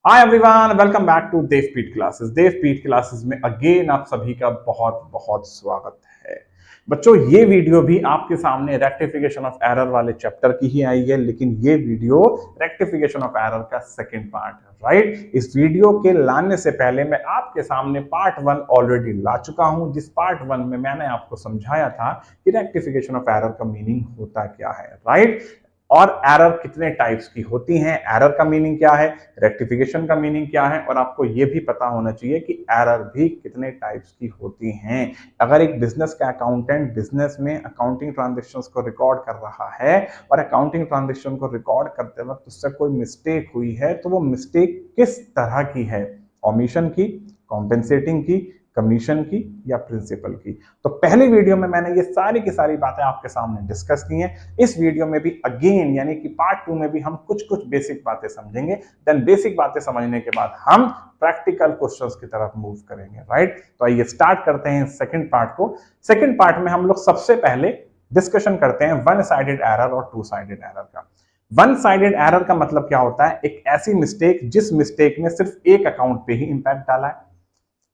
Hi everyone, welcome back to Devpeeth classes. Devpeeth classes में again आप सभी का बहुत बहुत स्वागत है। बच्चों, ये वीडियो भी आपके सामने रेक्टिफिकेशन ऑफ एरर वाले चैप्टर की ही आई है, लेकिन ये वीडियो रेक्टिफिकेशन ऑफ एरर का सेकंड पार्ट है। राइट, इस वीडियो के लाने से पहले मैं आपके सामने पार्ट 1 ऑलरेडी ला चुका हूं, जिस पार्ट 1 में मैंने आपको समझाया था कि रेक्टिफिकेशन ऑफ एरर का मीनिंग होता क्या है। राइट, और एरर कितने टाइप्स की होती हैं, एरर का मीनिंग क्या है, रेक्टिफिकेशन का मीनिंग क्या है, और आपको यह भी पता होना चाहिए कि एरर भी कितने टाइप्स की होती हैं। अगर एक बिजनेस का अकाउंटेंट बिजनेस में अकाउंटिंग ट्रांजैक्शंस को रिकॉर्ड कर रहा है और अकाउंटिंग ट्रांजैक्शन को रिकॉर्ड करते वक्त उससे कोई मिस्टेक हुई है, तो वो मिस्टेक किस तरह की है, ओमिशन की, कॉम्पेंसेटिंग की, कमीशन की या प्रिंसिपल की। तो पहले वीडियो में मैंने ये सारी की सारी बातें आपके सामने डिस्कस की हैं। इस वीडियो में भी अगेन यानी कि पार्ट 2 में भी हम कुछ कुछ बेसिक बातें समझेंगे। देन बेसिक बातें समझने के बाद हम प्रैक्टिकल क्वेश्चंस की तरफ मूव करेंगे। राइट, तो आइए स्टार्ट करते हैं सेकंड पार्ट को। सेकंड पार्ट में हम लोग सबसे पहले डिस्कशन करते हैं वन साइडेड एरर और टू साइडेड एरर का। वन साइडेड एरर का मतलब क्या होता है, एक ऐसी मिस्टेक जिस मिस्टेक ने सिर्फ एक अकाउंट पे ही इंपैक्ट डाला है।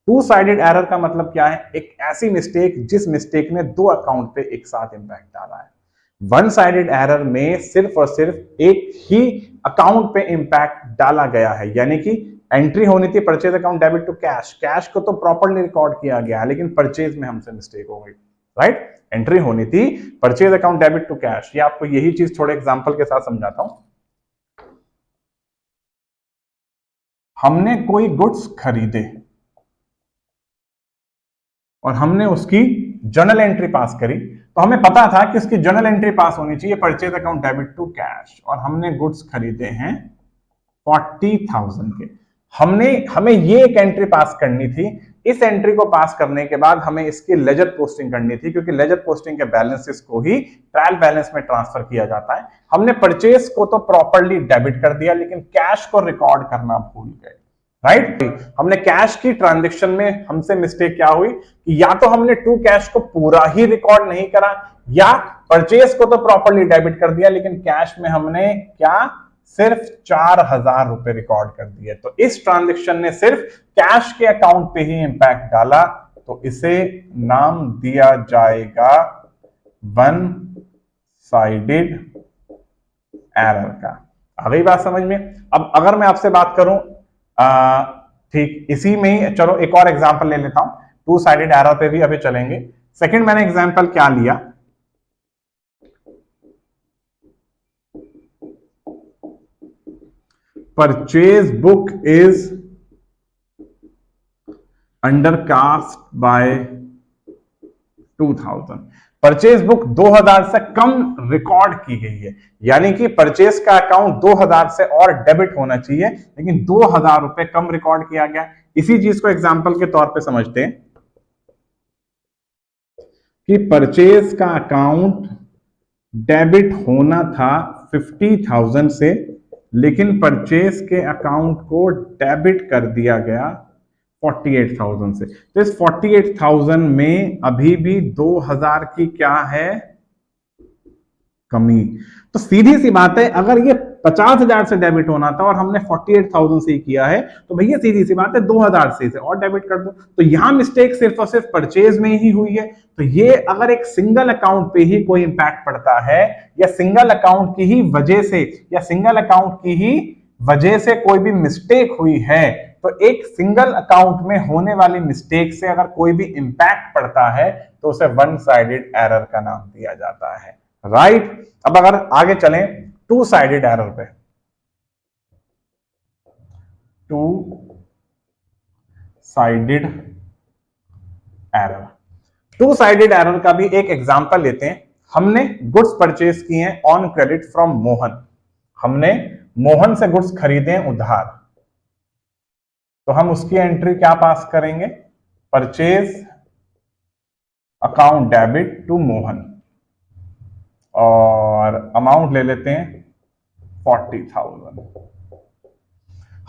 टू साइडेड एरर का मतलब क्या है, एक ऐसी मिस्टेक जिस मिस्टेक ने दो अकाउंट पे एक साथ इंपैक्ट डाला है। वन साइडेड एरर में सिर्फ और सिर्फ एक ही अकाउंट पे इंपैक्ट डाला गया है, यानी कि एंट्री होनी थी purchase account debit to cash, cash को तो प्रॉपर्ली रिकॉर्ड किया गया है, लेकिन परचेज में हमसे मिस्टेक हो गई। राइट, एंट्री होनी थी purchase account debit to cash. ये आपको यही चीज थोड़े एग्जांपल के साथ समझाता हूं। हमने कोई गुड्स खरीदे और हमने उसकी जर्नल एंट्री पास करी, तो हमें पता था कि उसकी जर्नल एंट्री पास होनी चाहिए purchase account debit to cash, और हमने गुड्स खरीदे हैं 40,000 के। हमें ये एक एंट्री पास करनी थी। इस एंट्री को पास करने के बाद हमें इसकी लेजर पोस्टिंग करनी थी, क्योंकि लेजर पोस्टिंग के बैलेंसेस को ही ट्रायल बैलेंस में ट्रांसफर किया जाता है। हमने परचेज को तो प्रॉपर्ली डेबिट कर दिया, लेकिन कैश को रिकॉर्ड करना भूल गए। राइट, हमने कैश की ट्रांजैक्शन में हमसे मिस्टेक क्या हुई कि या तो हमने टू कैश को पूरा ही रिकॉर्ड नहीं करा, या परचेज को तो प्रॉपर्ली डेबिट कर दिया, लेकिन कैश में हमने क्या सिर्फ 4,000 रुपए रिकॉर्ड कर दिए। तो इस ट्रांजैक्शन ने सिर्फ कैश के अकाउंट पे ही इंपैक्ट डाला, तो इसे नाम दिया जाएगा वन साइडेड एरर का। आ गई बात समझ में? अब अगर मैं आपसे बात करूं, ठीक इसी में ही चलो एक और एग्जांपल ले लेता हूं, टू साइडेड एरर पे भी अभी चलेंगे। सेकंड मैंने एग्जांपल क्या लिया, purchase book is undercast bye 2000। Purchase book 2000 से कम रिकॉर्ड की गई है, यानी कि परचेज का अकाउंट 2000 से और डेबिट होना चाहिए, लेकिन 2000 रुपए कम रिकॉर्ड किया गया। इसी चीज को एग्जांपल के तौर पे समझते हैं कि परचेज का अकाउंट डेबिट होना था 50,000 से, लेकिन परचेज के अकाउंट को डेबिट कर दिया गया 48,000 से। तो इस 48,000 में अभी भी 2,000 की क्या है, कमी। तो सीधी सी बात है, अगर ये 50,000 से डेबिट होना था और हमने 48,000 से ही किया है, तो भैया सीधी सी बात है 2,000 से इसे और डेबिट कर दो। तो यहां मिस्टेक सिर्फ और सिर्फ परचेज में ही हुई है। तो ये अगर एक सिंगल अकाउंट पे ही कोई इंपैक्ट पड़ता है, या सिंगल अकाउंट की ही वजह से, या सिंगल अकाउंट की ही वजह से कोई भी मिस्टेक हुई है, तो एक सिंगल अकाउंट में होने वाली मिस्टेक से अगर कोई भी इंपैक्ट पड़ता है, तो उसे वन साइडेड एरर का नाम दिया जाता है। राइट, अब अगर आगे चलें टू साइडेड एरर पे, two sided error, two sided error का भी एक एग्जांपल लेते हैं। हमने गुड्स परचेज किए हैं ऑन क्रेडिट फ्रॉम मोहन, हमने मोहन से गुड्स खरीदे हैं उधार, तो हम उसकी एंट्री क्या पास करेंगे, purchase account debit to Mohan, और अमाउंट ले लेते हैं 40,000।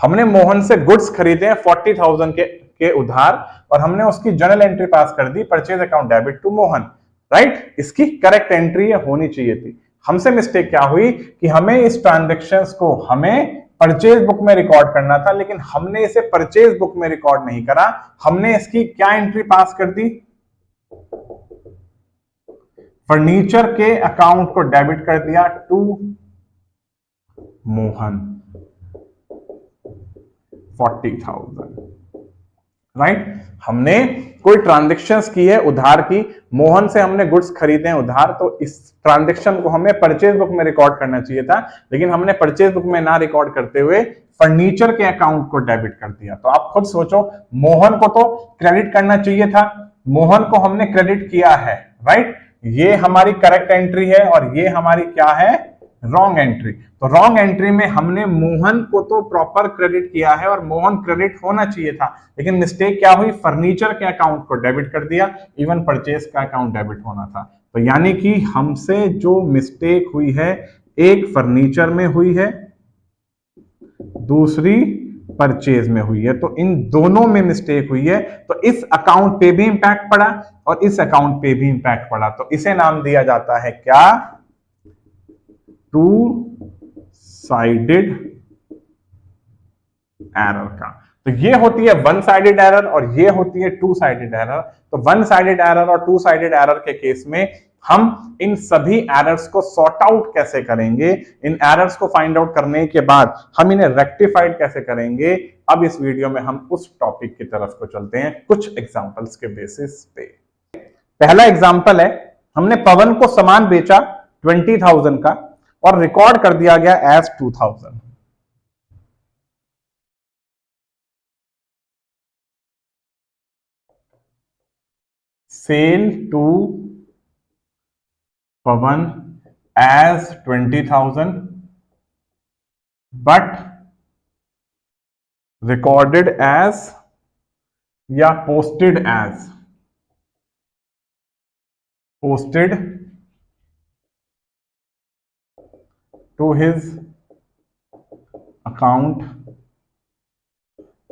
हमने मोहन से गुड्स खरीदे हैं 40,000 के उधार, और हमने उसकी जर्नल एंट्री पास कर दी purchase account debit to Mohan. Right, इसकी करेक्ट एंट्री होनी चाहिए थी। हमसे मिस्टेक क्या हुई कि हमें इस ट्रांजैक्शंस को हमें परचेज बुक में रिकॉर्ड करना था, लेकिन हमने इसे परचेज बुक में रिकॉर्ड नहीं करा, हमने इसकी क्या एंट्री पास कर दी, फर्नीचर के अकाउंट को डेबिट कर दिया टू मोहन 40,000, राइट। हमने कोई ट्रांजेक्शन्स की है उधार की, मोहन से हमने गुड्स खरीदे हैं उधार, तो इस ट्रांजेक्शन को हमें परचेज बुक में रिकॉर्ड करना चाहिए था, लेकिन हमने परचेज बुक में ना रिकॉर्ड करते हुए फर्नीचर के अकाउंट को डेबिट कर दिया। तो आप खुद सोचो, मोहन को तो क्रेडिट करना चाहिए था, मोहन को हमने क्रेडिट किया है, राइट। ये हमारी करेक्ट एंट्री है और ये हमारी क्या है, रॉन्ग एंट्री। तो रॉन्ग एंट्री में हमने मोहन को तो प्रॉपर क्रेडिट किया है और मोहन क्रेडिट होना चाहिए था, लेकिन मिस्टेक क्या हुई, फर्नीचर के अकाउंट को डेबिट कर दिया, इवन परचेज का अकाउंट डेबिट होना था। तो यानी कि हमसे जो मिस्टेक हुई है, एक फर्नीचर में हुई है, दूसरी परचेज में हुई है, तो इन दोनों में मिस्टेक हुई है। तो इस अकाउंट पे भी इंपैक्ट पड़ा और इस अकाउंट पे भी इंपैक्ट पड़ा, तो इसे नाम दिया जाता है क्या, टू साइडेड एरर का। तो ये होती है वन साइडेड एरर और ये होती है टू साइडेड एरर। तो वन साइडेड एरर और टू साइडेड एरर के केस में हम इन सभी एरर्स को सॉर्ट आउट कैसे करेंगे, इन एरर्स को फाइंड आउट करने के बाद हम इन्हें रेक्टिफाइड कैसे करेंगे, अब इस वीडियो में हम उस टॉपिक की तरफ को चलते हैं कुछ एग्जांपल्स के बेसिस पे। पहला एग्जांपल है, हमने पवन को सामान बेचा 20,000 का और रिकॉर्ड कर दिया गया as 2,000। Sale to Pawan as 20,000 but recorded as या पोस्टेड टू हिज अकाउंट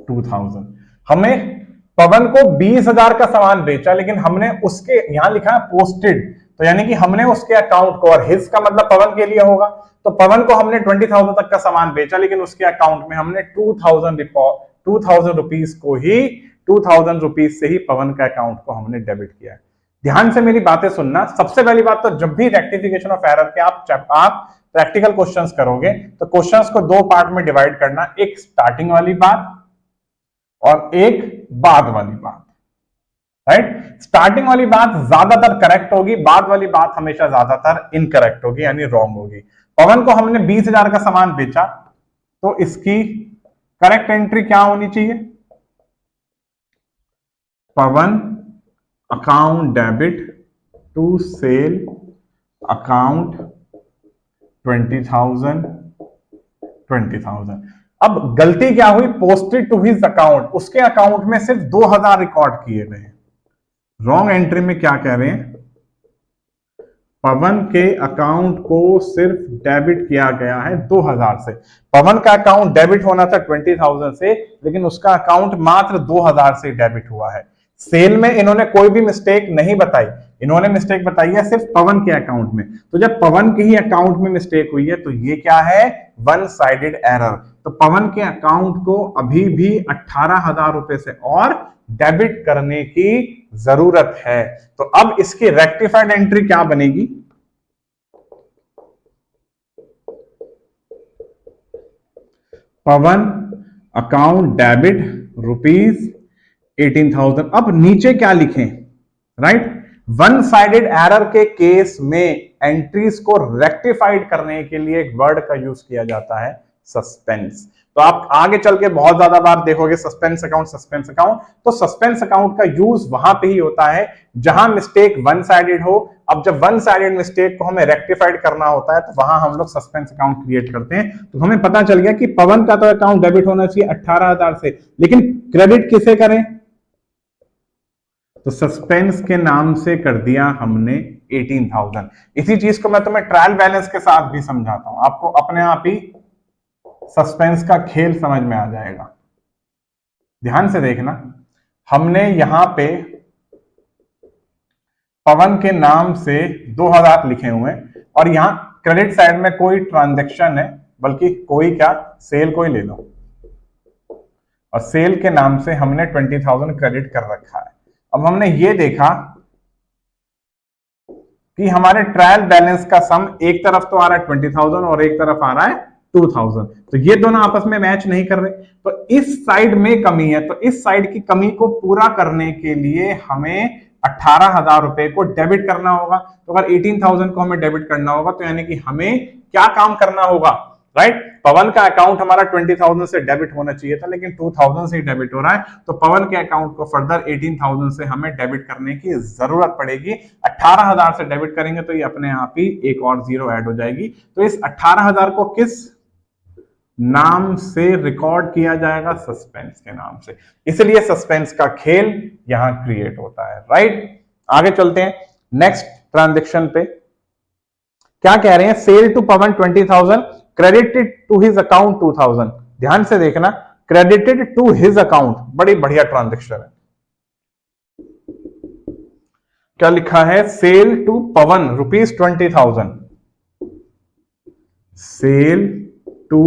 2,000। हमें पवन को 20,000 का सामान बेचा, लेकिन हमने उसके यहां लिखा है पोस्टेड, तो यानी कि हमने उसके अकाउंट को, और हिज का मतलब पवन के लिए होगा, तो पवन को हमने 20,000 तक का सामान बेचा, लेकिन उसके अकाउंट में हमने 2,000 रुपीज को ही 2,000 रुपीज से ही पवन का अकाउंट को हमने डेबिट किया। ध्यान से मेरी बातें सुनना। सबसे पहली बात तो जब भी रेक्टिफिकेशन ऑफ एरर के आप प्रैक्टिकल क्वेश्चंस करोगे तो क्वेश्चंस को दो पार्ट में डिवाइड करना, एक स्टार्टिंग वाली बात और एक बाद वाली बात, राइट। स्टार्टिंग वाली बात ज्यादातर करेक्ट होगी, बाद वाली बात हमेशा ज्यादातर इनकरेक्ट होगी, यानी रॉन्ग होगी। पवन को हमने 20,000 का सामान बेचा, तो इसकी करेक्ट एंट्री क्या होनी चाहिए, Pawan account debit to sale account 20,000। अब गलती क्या हुई, पोस्टेड टू हिज अकाउंट, उसके अकाउंट में सिर्फ 2,000 रिकॉर्ड किए गए। रॉन्ग एंट्री में क्या कह रहे हैं, पवन के अकाउंट को सिर्फ डेबिट किया गया है 2,000 से। पवन का अकाउंट डेबिट होना था 20,000 से, लेकिन उसका अकाउंट मात्र 2,000 से डेबिट हुआ है। सेल में इन्होंने कोई भी मिस्टेक नहीं बताई, इन्होंने मिस्टेक बताई है सिर्फ पवन के अकाउंट में। तो जब पवन के ही अकाउंट में मिस्टेक हुई है तो ये क्या है, वन साइडेड एरर। तो पवन के अकाउंट को अभी भी 18,000 रुपए से और डेबिट करने की जरूरत है। तो अब इसकी रेक्टिफाइड एंट्री क्या बनेगी, पवन अकाउंट डेबिट रुपीज 18,000। अब नीचे क्या लिखें, राइट। वन साइडेड एरर के केस में एंट्रीज को रेक्टिफाइड करने के लिए एक वर्ड का यूज किया जाता है, सस्पेंस। तो आप आगे चल के बहुत ज्यादा बार देखोगे सस्पेंस अकाउंट। तो सस्पेंस अकाउंट का यूज वहां पे ही होता है जहां मिस्टेक वन साइडेड हो। अब जब वन साइडेड मिस्टेक को हमें रेक्टिफाइड करना होता है तो वहां हम लोग सस्पेंस अकाउंट क्रिएट करते हैं। तो हमें पता चल गया कि पवन का तो अकाउंट डेबिट होना चाहिए 18,000 से, लेकिन क्रेडिट किसे करें, तो सस्पेंस के नाम से कर दिया हमने 18,000। इसी चीज को मैं तुम्हें ट्रायल बैलेंस के साथ भी समझाता हूं, आपको अपने आप ही सस्पेंस का खेल समझ में आ जाएगा। ध्यान से देखना, हमने यहां पे पवन के नाम से 2,000 लिखे हुए हैं और यहां क्रेडिट साइड में कोई ट्रांजैक्शन है बल्कि कोई क्या, सेल को ही ले लो, और सेल के नाम से हमने 20,000 क्रेडिट कर रखा है। अब हमने ये देखा कि हमारे ट्रायल बैलेंस का सम एक तरफ तो आ रहा है 20,000 और एक तरफ आ रहा है 2,000, तो ये दोनों आपस में मैच नहीं कर रहे, तो इस साइड में कमी है। तो इस साइड की कमी को पूरा करने के लिए हमें 18,000 रुपए को डेबिट करना होगा। तो अगर 18,000 को हमें डेबिट करना होगा तो यानी कि हमें क्या काम करना होगा, राइट? पवन का अकाउंट हमारा 20,000 से डेबिट होना चाहिए था, लेकिन 2,000 से ही डेबिट हो रहा है, तो पवन के अकाउंट को फर्दर 18,000 से हमें डेबिट करने की जरूरत पड़ेगी। 18,000 से डेबिट करेंगे तो ये अपने आप ही एक और जीरो ऐड हो जाएगी। तो इस 18,000 को किस नाम से रिकॉर्ड किया जाएगा? सस्पेंस के नाम से, इसलिए सस्पेंस का खेल यहां क्रिएट होता है, राइट? आगे चलते हैं नेक्स्ट ट्रांजेक्शन पे। क्या कह रहे हैं? Sale to Pawan 20,000, credited to his account 2,000। ध्यान से देखना, क्रेडिटेड टू हिज अकाउंट, बड़ी बढ़िया ट्रांजेक्शन है। क्या लिखा है? Sale to Pawan ₹20,000, sale to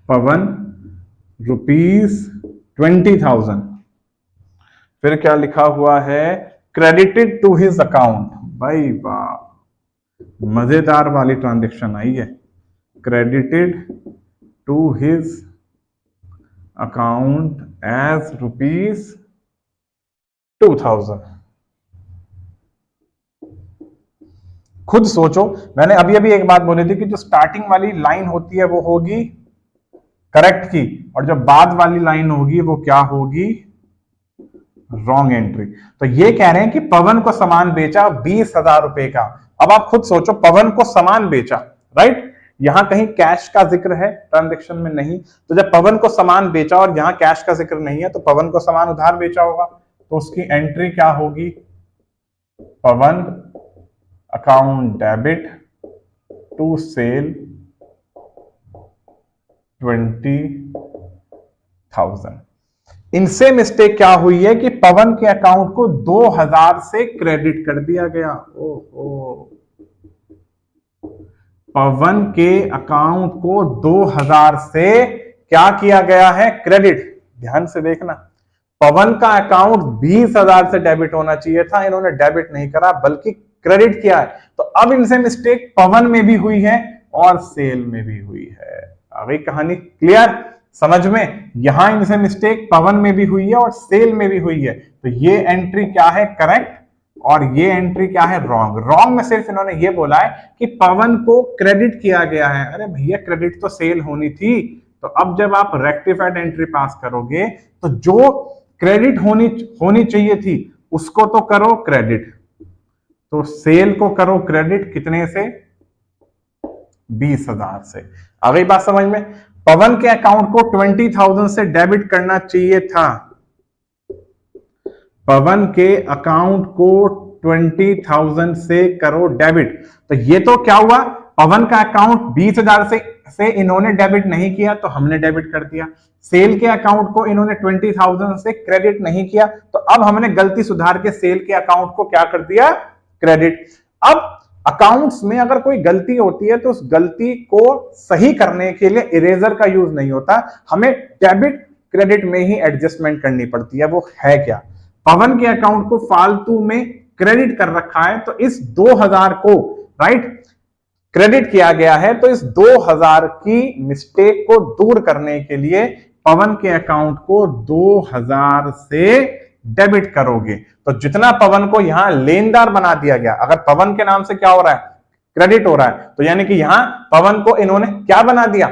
Pawan ₹20,000। फिर क्या लिखा हुआ है? Credited to his account. भाई वाह, मजेदार वाली ट्रांजेक्शन आई है। Credited to his account as ₹2,000। खुद सोचो, मैंने अभी अभी एक बात बोली थी कि जो स्टार्टिंग वाली लाइन होती है वो होगी करेक्ट की, और जो बाद वाली लाइन होगी वो क्या होगी? Wrong entry. तो ये कह रहे हैं कि पवन को सामान बेचा 20,000 रुपए का। अब आप खुद सोचो, पवन को सामान बेचा, राइट? यहां कहीं कैश का जिक्र है ट्रांजेक्शन में? नहीं। तो जब पवन को सामान बेचा और यहां कैश का जिक्र नहीं है, तो पवन को सामान उधार बेचा होगा, तो उसकी एंट्री क्या होगी? पवन अकाउंट डेबिट टू सेल 20,000। इनसे मिस्टेक क्या हुई है कि पवन के अकाउंट को 2,000 से क्रेडिट कर दिया गया। ओहो, पवन के अकाउंट को 2,000 से क्या किया गया है? क्रेडिट। ध्यान से देखना, पवन का अकाउंट 20,000 से डेबिट होना चाहिए था, इन्होंने डेबिट नहीं करा बल्कि क्रेडिट किया है। तो अब इनसे मिस्टेक पवन में भी हुई है और सेल में भी हुई है। अभी कहानी क्लियर समझ में? यहां इनसे मिस्टेक पवन में भी हुई है और सेल में भी हुई है। तो ये एंट्री क्या है? करेक्ट, और ये एंट्री क्या है? रॉन्ग। रॉन्ग में सिर्फ इन्होंने ये बोला है कि पवन को क्रेडिट किया गया है। अरे भैया, क्रेडिट तो सेल होनी थी। तो अब जब आप रेक्टिफाइड एंट्री पास करोगे तो जो क्रेडिट होनी चाहिए थी उसको तो करो क्रेडिट, तो सेल को करो क्रेडिट कितने से? 20,000 से। आ गई बात समझ में? पवन के अकाउंट को 20,000 से डेबिट करना चाहिए था, पवन के अकाउंट को 20,000 से करो डेबिट। तो ये तो क्या हुआ? पवन का अकाउंट 20,000 से इन्होंने डेबिट नहीं किया तो हमने डेबिट कर दिया। सेल के अकाउंट को इन्होंने 20,000 से क्रेडिट नहीं किया, तो अब हमने गलती सुधार के सेल के अकाउंट को क्या कर दिया? क्रेडिट। अब अकाउंट्स में अगर कोई गलती होती है तो उस गलती को सही करने के लिए इरेजर का यूज नहीं होता, हमें डेबिट क्रेडिट में ही एडजस्टमेंट करनी पड़ती है। वो है क्या? पवन के अकाउंट को फालतू में क्रेडिट कर रखा है, तो इस 2,000 को राइट क्रेडिट किया गया है, तो इस 2,000 की मिस्टेक को दूर करने के लिए पवन के अकाउंट को 2,000 से डेबिट करोगे। तो जितना पवन को यहां लेनदार बना दिया गया, अगर पवन के नाम से क्या हो रहा है? क्रेडिट हो रहा है, तो यानी कि यहां पवन को इन्होंने क्या बना दिया?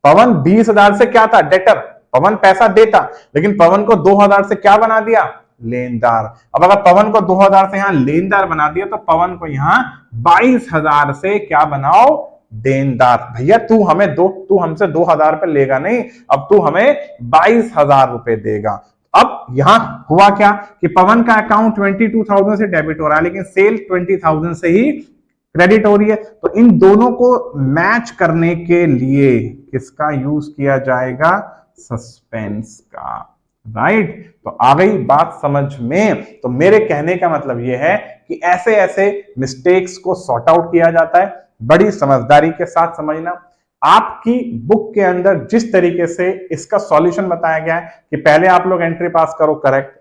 पवन 20,000 से क्या था? डेटर। पवन पैसा देता, लेकिन पवन को 2,000 से क्या बना दिया? लेनदार। अब अगर पवन को 2,000 से यहां लेनदार बना दिया तो पवन को यहां 22,000 से क्या बनाओ? देनदार। भैया तू हमसे 2,000 रुपए लेगा नहीं, अब तू हमें 22,000 रुपए देगा। अब यहां हुआ क्या कि पवन का अकाउंट 22,000 से डेबिट हो रहा है, लेकिन सेल 20,000 से ही क्रेडिट हो रही है। तो इन दोनों को मैच करने के लिए किसका यूज किया जाएगा? सस्पेंस का, राइट? तो आ गई बात समझ में? तो मेरे कहने का मतलब यह है कि ऐसे ऐसे मिस्टेक्स को सॉर्ट आउट किया जाता है। बड़ी समझदारी के साथ समझना। आपकी बुक के अंदर जिस तरीके से इसका सॉल्यूशन बताया गया है कि पहले आप लोग एंट्री पास करो करेक्ट,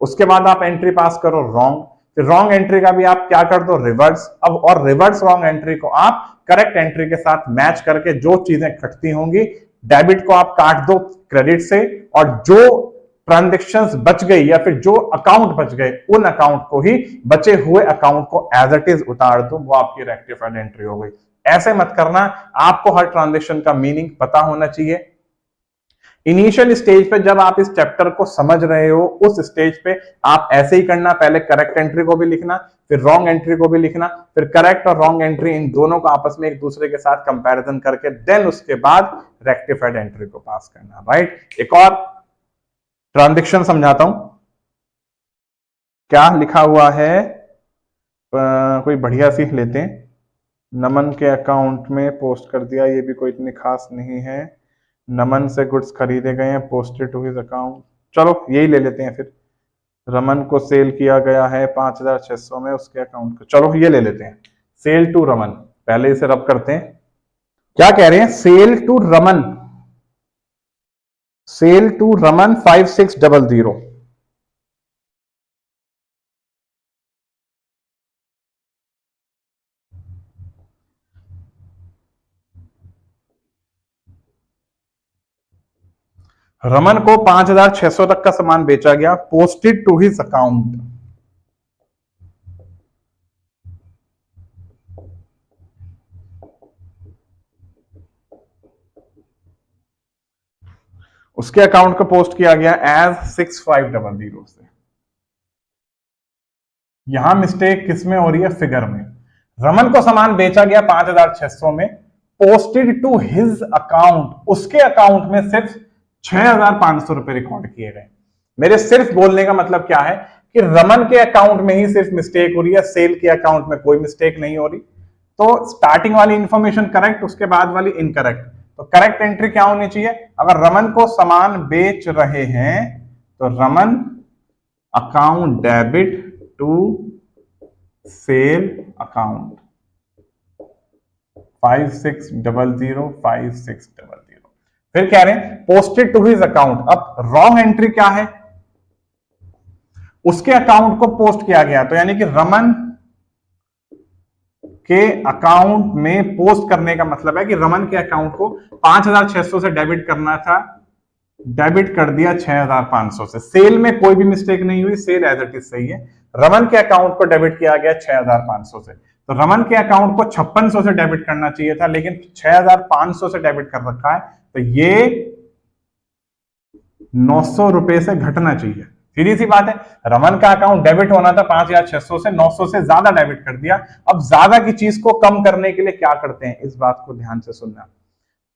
उसके बाद आप एंट्री पास करो रॉन्ग, फिर रॉन्ग एंट्री का भी आप क्या कर दो रिवर्स, अब और रिवर्स रॉन्ग एंट्री को आप करेक्ट एंट्री के साथ मैच करके जो चीजें कटती होंगी डेबिट को आप काट दो क्रेडिट से, और जो ट्रांजेक्शंस बच गई या फिर जो अकाउंट बच गए उन अकाउंट को ही, बचे हुए अकाउंट को एज इट इज उतार दो, वो आपकी रेक्टिफाइड एंट्री हो गई। ऐसे मत करना, आपको हर ट्रांजेक्शन का मीनिंग पता होना चाहिए। इनिशियल स्टेज पे जब आप इस चैप्टर को समझ रहे हो उस स्टेज पे आप ऐसे ही करना, पहले करेक्ट एंट्री को भी लिखना, फिर रॉन्ग एंट्री को भी लिखना, फिर करेक्ट और रॉन्ग एंट्री इन दोनों को आपस में एक दूसरे के साथ कंपैरिजन करके देन उसके बाद रेक्टिफाइड एंट्री को पास करना, राइट। एक और ट्रांजेक्शन समझाता हूं, क्या लिखा हुआ है, कोई बढ़िया सी लेते हैं। नमन के अकाउंट में पोस्ट कर दिया, ये भी कोई इतनी खास नहीं है। नमन से गुड्स खरीदे गए हैं, पोस्टेड टू हिज अकाउंट, चलो यही ले लेते हैं फिर। रमन को सेल किया गया है 5600 में उसके अकाउंट को, चलो ये ले लेते हैं। सेल टू रमन, पहले इसे रब करते हैं। क्या कह रहे हैं, sale to Raman, sale to Raman 5600। Raman को 5600 तक का सामान बेचा गया, पोस्टेड टू हिज अकाउंट। उसके अकाउंट को पोस्ट किया गया एज 6500 से। यहां मिस्टेक किसमें हो रही है, फिगर में। रमन को सामान बेचा गया 5600 में, पोस्टेड टू हिज अकाउंट, उसके अकाउंट में सिर्फ 6500 रुपए रिकॉर्ड किए गए। मेरे सिर्फ बोलने का मतलब क्या है कि रमन के अकाउंट में ही सिर्फ मिस्टेक हो रही है, सेल के अकाउंट में कोई मिस्टेक नहीं हो रही। तो स्टार्टिंग वाली इंफॉर्मेशन करेक्ट, उसके बाद वाली इनकरेक्ट। तो करेक्ट एंट्री क्या होनी चाहिए, अगर रमन को सामान बेच रहे हैं तो Raman account debit to sale account 5600। फिर कह रहे हैं पोस्टेड टू हिज अकाउंट। अब रॉन्ग एंट्री क्या है, उसके अकाउंट को पोस्ट किया गया, तो यानी कि रमन के अकाउंट में पोस्ट करने का मतलब है कि रमन के अकाउंट को 5600 से डेबिट करना था, डेबिट कर दिया 6500 से। सेल में कोई भी मिस्टेक नहीं हुई, सेल एज इट इज सही है। रमन के अकाउंट को डेबिट किया गया 6500 से, तो रमन के अकाउंट को 5600 से डेबिट करना चाहिए था, लेकिन 6500 से डेबिट कर रखा है, तो ये 900 रुपए से घटना चाहिए। सीधी सी बात है, रमन का अकाउंट डेबिट होना था 5600 से, 900 से ज्यादा डेबिट कर दिया। अब ज्यादा की चीज को कम करने के लिए क्या करते हैं, इस बात को ध्यान से सुनना।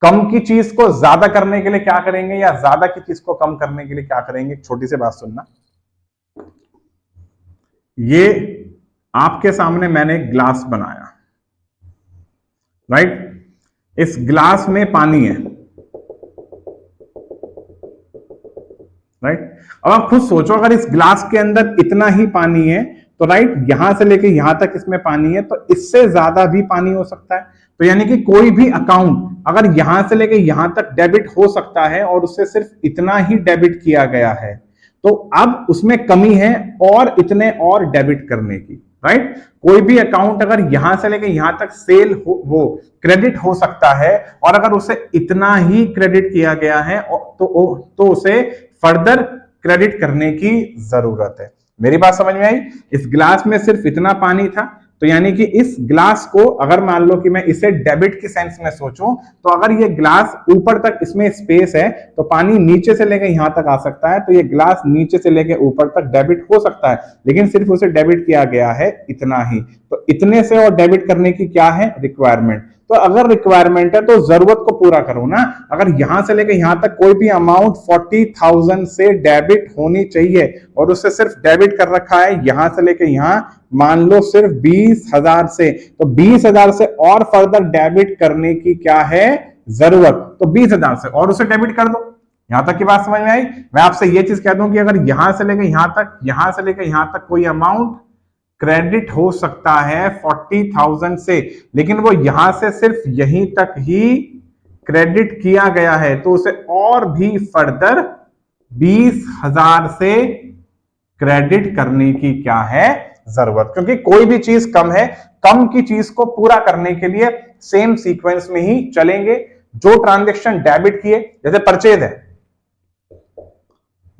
कम की चीज को ज्यादा करने के लिए क्या करेंगे, या ज्यादा की चीज को कम करने के लिए क्या करेंगे, छोटी सी बात सुनना। ये आपके सामने मैंने एक ग्लास बनाया, राइट। इस ग्लास में पानी है, राइट। अब आप खुद सोचो, अगर इस ग्लास के अंदर इतना ही पानी है तो राइट, यहां से लेके यहां तक इसमें पानी है, तो इससे ज्यादा भी पानी हो सकता है। तो यानी कि कोई भी अकाउंट अगर यहां से लेके यहां तक डेबिट हो सकता है और उससे सिर्फ इतना ही डेबिट किया गया है, तो अब उसमें कमी है और इतने और डेबिट करने की, राइट। कोई भी अकाउंट अगर यहां से लेके यहां तक सेल हो, वो क्रेडिट हो सकता है, और अगर उसे इतना ही क्रेडिट किया गया है तो उसे फर्दर क्रेडिट करने की जरूरत है। मेरी बात समझ में आई। इस ग्लास में सिर्फ इतना पानी था, तो यानी कि इस ग्लास को अगर मान लो कि मैं इसे डेबिट के सेंस में सोचूं, तो अगर ये ग्लास ऊपर तक इसमें स्पेस है तो पानी नीचे से लेकर यहां तक आ सकता है, तो ये ग्लास नीचे से लेकर ऊपर तक डेबिट हो सकता है, लेकिन सिर्फ उसे डेबिट किया गया है इतना ही। तो इतने से और डेबिट करने की क्या है, रिक्वायरमेंट। तो अगर रिक्वायरमेंट है तो जरूरत को पूरा करो ना। अगर यहां से लेकर यहां तक कोई भी अमाउंट 40,000 से डेबिट होनी चाहिए और उससे सिर्फ डेबिट कर रखा है यहां से लेकर यहां, मान लो सिर्फ 20,000 से, तो 20,000 से और फर्दर डेबिट करने की क्या है, जरूरत। तो 20,000 से और उसे डेबिट कर दो। यहां तक की बात समझ में आई। मैं आपसे ये चीज कह दूं कि अगर यहां से लेकर यहां तक, यहां से लेकर यहां तक कोई अमाउंट क्रेडिट हो सकता है 40,000 से, लेकिन वो यहां से सिर्फ यहीं तक ही क्रेडिट किया गया है, तो उसे और भी फर्दर 20,000 से क्रेडिट करने की क्या है जरूरत, क्योंकि कोई भी चीज कम है, कम की चीज को पूरा करने के लिए सेम सीक्वेंस में ही चलेंगे। जो ट्रांजैक्शन डेबिट किए, जैसे परचेज है,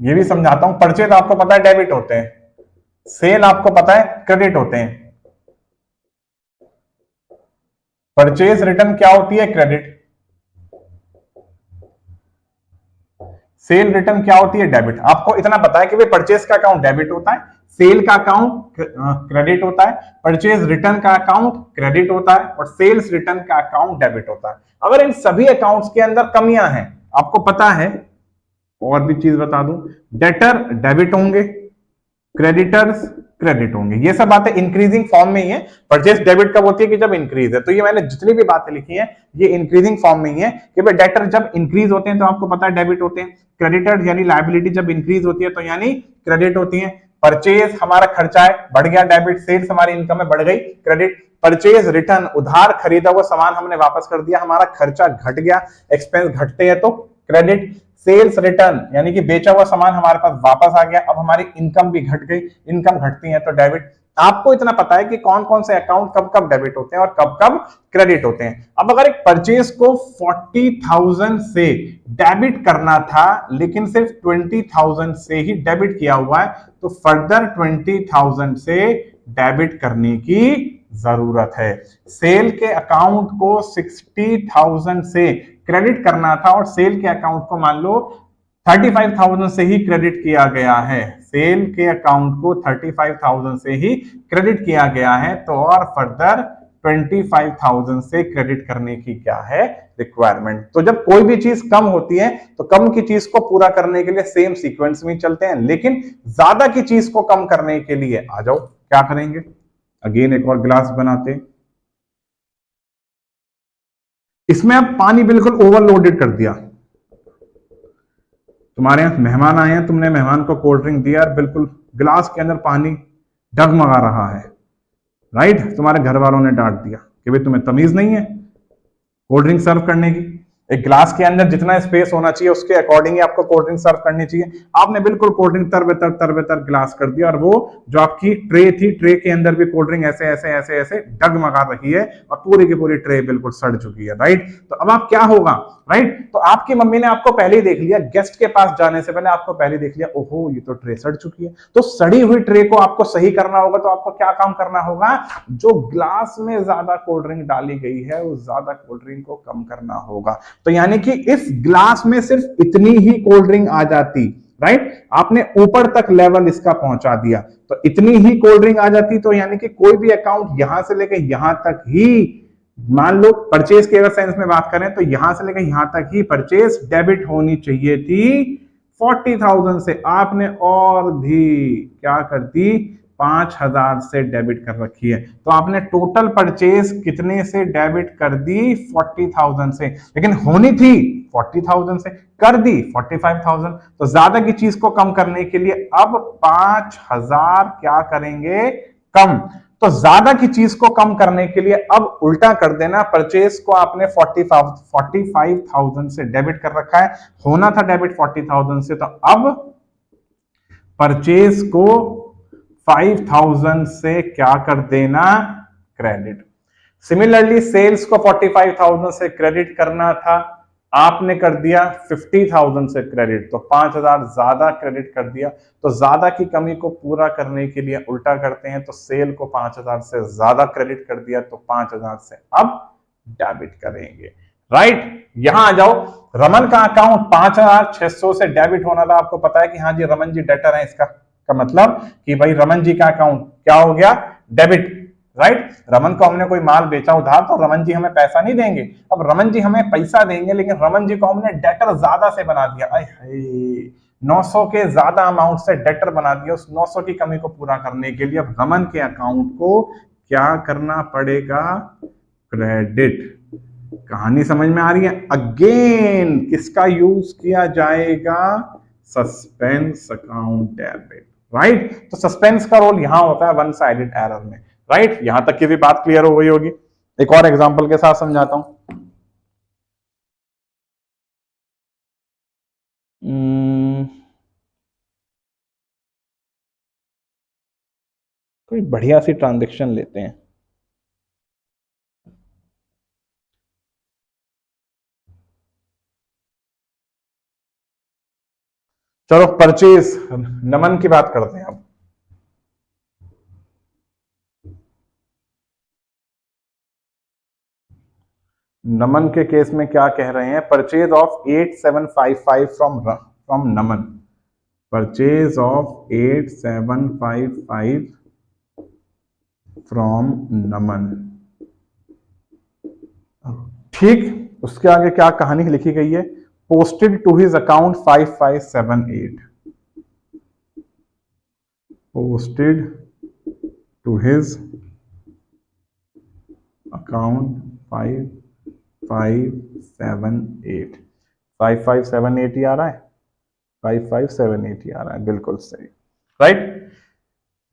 ये भी समझाता हूं, परचेज आपको पता है डेबिट होते हैं, सेल आपको पता है क्रेडिट होते हैं। परचेज रिटर्न क्या होती है? क्रेडिट। सेल रिटर्न क्या होती है? डेबिट। आपको इतना पता है कि भाई परचेज का अकाउंट डेबिट होता है, सेल का अकाउंट क्रेडिट होता है, परचेज रिटर्न का अकाउंट क्रेडिट होता है और सेल्स रिटर्न का अकाउंट डेबिट होता है। अगर इन सभी अकाउंट्स के अंदर कमियां हैं, आपको पता है, और भी चीज बता दूं, डेटर डेबिट होंगे, क्रेडिटर्स क्रेडिट होंगे, ये सब बातें इंक्रीजिंग फॉर्म में ही है। परचेज डेबिट कब होती है? कि जब इंक्रीज है। तो ये मैंने जितनी भी बातें लिखी हैं ये इंक्रीजिंग फॉर्म में ही है कि भाई डेटर जब इंक्रीज होते हैं तो आपको पता है डेबिट होते हैं, क्रेडिटर यानी लायबिलिटी जब इंक्रीज होती है तो यानी क्रेडिट होती है। परचेज हमारा खर्चा है, बढ़ गया डेबिट, सेल्स हमारी इनकम है, बढ़ गई क्रेडिट। परचेज रिटर्न उधार खरीदा हुआ सामान हमने वापस कर दिया, हमारा खर्चा घट गया, एक्सपेंस घटते हैं तो क्रेडिट। सेल्स रिटर्न यानी कि बेचा हुआ सामान हमारे पास वापस आ गया, अब हमारी इनकम भी घट गई, इनकम घटती है तो डेबिट। आपको इतना पता है कि कौन कौन से अकाउंट कब कब डेबिट होते हैं और कब कब क्रेडिट होते हैं। अब अगर एक परचेज को 40,000 से डेबिट करना था लेकिन सिर्फ 20,000 से ही डेबिट किया हुआ है, तो फर्दर 20,000 से डेबिट करने की जरूरत है। सेल के अकाउंट को 60,000 से क्रेडिट करना था और सेल के अकाउंट को मान लो 35,000 से ही क्रेडिट किया गया है, सेल के अकाउंट को 35,000 से ही क्रेडिट किया गया है, तो और फर्दर 25,000 से क्रेडिट करने की क्या है? रिक्वायरमेंट। तो जब कोई भी चीज कम होती है तो कम की चीज को पूरा करने के लिए सेम सीक्वेंस में चलते हैं, लेकिन ज्यादा की चीज को कम करने के लिए आ जाओ क्या करेंगे? अगेन एक और ग्लास बनाते, इसमें अब पानी बिल्कुल ओवरलोडेड कर दिया। तुम्हारे यहां मेहमान आए हैं, तुमने मेहमान को कोल्ड ड्रिंक दिया और बिल्कुल ग्लास के अंदर पानी डगमगा रहा है, राइट? तुम्हारे घर वालों ने डांट दिया कि भाई तुम्हें तमीज नहीं है कोल्ड ड्रिंक सर्व करने की, एक ग्लास के अंदर जितना स्पेस होना चाहिए उसके अकॉर्डिंग ही आपको कोल्ड ड्रिंक सर्व करनी चाहिए। आपने बिल्कुल कोल्ड ड्रिंक तर ग्लास कर दिया और वो जो आपकी ट्रे थी, ट्रे के अंदर भी कोल्ड ड्रिंक ऐसे ऐसे ऐसे ऐसे डगमगा रही है और पूरी की पूरी ट्रे बिल्कुल सड़ चुकी है, राइट? तो अब आप क्या होगा, राइट? तो आपकी मम्मी ने आपको पहले ही देख लिया, गेस्ट के पास जाने से पहले आपको पहले देख लिया, ओहो ये तो ट्रे सड़ चुकी है। तो सड़ी हुई ट्रे को आपको सही करना होगा, तो आपको क्या काम करना होगा? जो ग्लास में ज्यादा कोल्ड ड्रिंक डाली गई है उस ज्यादा कोल्ड ड्रिंक को कम करना होगा। तो यानी कि इस ग्लास में सिर्फ इतनी ही कोल्ड ड्रिंक आ जाती, राइट? आपने ऊपर तक लेवल इसका पहुंचा दिया तो इतनी ही कोल्ड ड्रिंक आ जाती, तो यानी कि कोई भी अकाउंट यहां से लेकर यहां तक ही, मान लो परचेज के अगर सेंस में बात करें तो यहां से लेकर यहां तक ही परचेज डेबिट होनी चाहिए थी 40,000 से, आपने और भी क्या कर दी? 5,000 से डेबिट कर रखी है। तो आपने टोटल परचेज कितने से डेबिट कर दी? 40,000 से, लेकिन होनी थी 40,000 से, कर दी 45,000। तो ज्यादा की चीज को कम करने के लिए अब 5,000 क्या करेंगे? कम। तो ज्यादा की चीज को कम करने के लिए अब उल्टा कर देना, परचेज को आपने 45,000 से डेबिट कर रखा है, होना था डेबिट 40,000 से, तो अब परचेज को 5,000 से क्या कर देना? क्रेडिट। सिमिलरली सेल्स को 45,000 से क्रेडिट करना था, आपने कर दिया 50,000 से क्रेडिट, तो 5,000 ज्यादा क्रेडिट कर दिया। तो ज्यादा की कमी को पूरा करने के लिए उल्टा करते हैं, तो सेल को 5,000 से ज्यादा क्रेडिट कर दिया, तो 5,000 से अब डेबिट करेंगे, राइट? यहां आ जाओ, रमन का अकाउंट 5,600 से डेबिट होना था, आपको पता है कि हाँ जी रमन जी डेटर है, इसका का मतलब कि भाई रमन जी का अकाउंट क्या हो गया? Debit, right? रमन को हमने कोई माल बेचा उधार तो रमन जी हमें पैसा नहीं देंगे, अब रमन जी हमें पैसा देंगे, लेकिन रमन जी को हमने डेटर ज्यादा से बना दिया, 900 के ज्यादा अमाउंट से डेटर बना दिया। उस 900 की कमी को पूरा करने के लिए अब रमन के अकाउंट को क्या करना पड़ेगा? क्रेडिट। कहानी समझ में आ रही है? अगेन किसका यूज किया जाएगा? Suspense account debit. राइट। तो सस्पेंस का रोल यहां होता है वन साइडेड एरर में, राइट। यहां तक की भी बात क्लियर हो गई होगी। एक और एग्जांपल के साथ समझाता हूं। कोई बढ़िया सी ट्रांजेक्शन लेते हैं। चलो परचेज नमन की बात करते हैं अब। नमन के केस में क्या कह रहे हैं, purchase of 8755 from Naman, purchase of 8755 from Naman. ठीक, उसके आगे क्या कहानी लिखी गई है, posted to his account 5578, posted to his account 5578, 5578 ही आ रहा है, 5578 ही आ रहा है, बिल्कुल सही, राइट।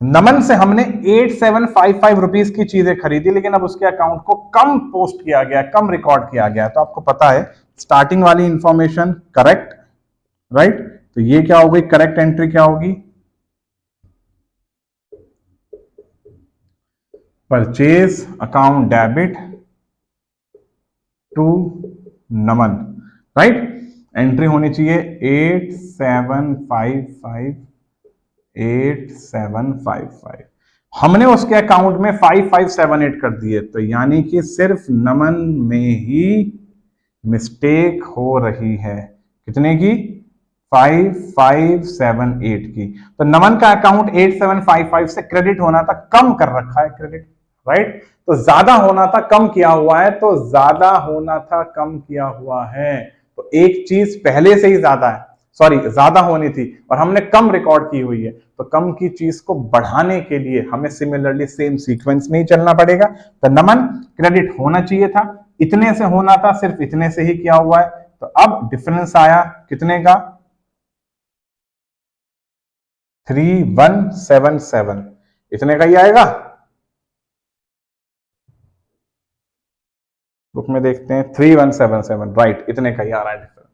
नमन से हमने 8755 रुपीज की चीजें खरीदी, लेकिन अब उसके अकाउंट को कम पोस्ट किया गया, कम रिकॉर्ड किया गया। तो आपको पता है स्टार्टिंग वाली इंफॉर्मेशन करेक्ट, राइट। तो ये क्या हो गई, करेक्ट एंट्री क्या होगी, purchase account debit to Naman, right. Entry होनी चाहिए 8755, हमने उसके अकाउंट में 5578 कर दिए, तो यानी कि सिर्फ नमन में ही मिस्टेक हो रही है। कितने की, 5578 की। तो नमन का अकाउंट 8755 से क्रेडिट होना था, कम कर रखा है क्रेडिट, राइट। तो ज्यादा होना था, कम किया हुआ है, तो ज्यादा होना था, कम किया हुआ है। तो एक चीज पहले से ही ज्यादा है, सॉरी ज्यादा होनी थी और हमने कम रिकॉर्ड की हुई है, तो कम की चीज को बढ़ाने के लिए हमें सिमिलरली सेम सीक्वेंस में ही चलना पड़ेगा। तो नमन क्रेडिट होना चाहिए था, इतने से होना था, सिर्फ इतने से ही किया हुआ है। तो अब डिफरेंस आया कितने का, 3177, इतने का ही आएगा। बुक में देखते हैं 3177, राइट, इतने का ही आ रहा है डिफरेंस,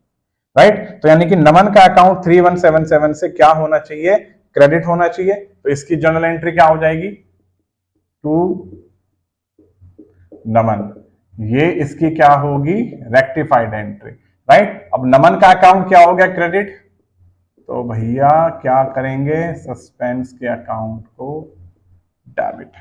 राइट। तो यानी कि नमन का अकाउंट 3177 से क्या होना चाहिए, क्रेडिट होना चाहिए। तो इसकी जर्नल एंट्री क्या हो जाएगी, टू नमन, ये इसकी क्या होगी, रेक्टिफाइड एंट्री, राइट। अब नमन का अकाउंट क्या हो गया, क्रेडिट, तो भैया क्या करेंगे, सस्पेंस के अकाउंट को डेबिट।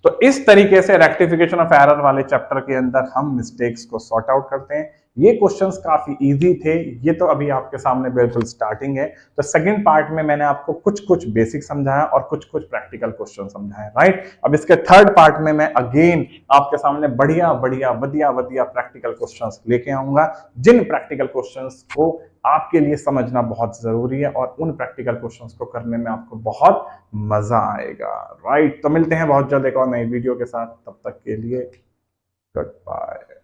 तो इस तरीके से रेक्टिफिकेशन ऑफ एरर वाले चैप्टर के अंदर हम मिस्टेक्स को सॉर्ट आउट करते हैं। ये क्वेश्चंस काफी इजी थे, ये तो अभी आपके सामने बिल्कुल स्टार्टिंग है। तो सेकंड पार्ट में मैंने आपको कुछ कुछ बेसिक समझाया और कुछ कुछ प्रैक्टिकल क्वेश्चन समझाए, राइट। अब इसके थर्ड पार्ट में मैं अगेन आपके सामने बढ़िया बढ़िया वधिया वधिया प्रैक्टिकल क्वेश्चंस लेके आऊंगा, जिन प्रैक्टिकल क्वेश्चंस को आपके लिए समझना बहुत जरूरी है और उन प्रैक्टिकल क्वेश्चंस को करने में आपको बहुत मजा आएगा, राइट। तो मिलते हैं बहुत जल्द एक और नई वीडियो के साथ, तब तक के लिए गुड बाय।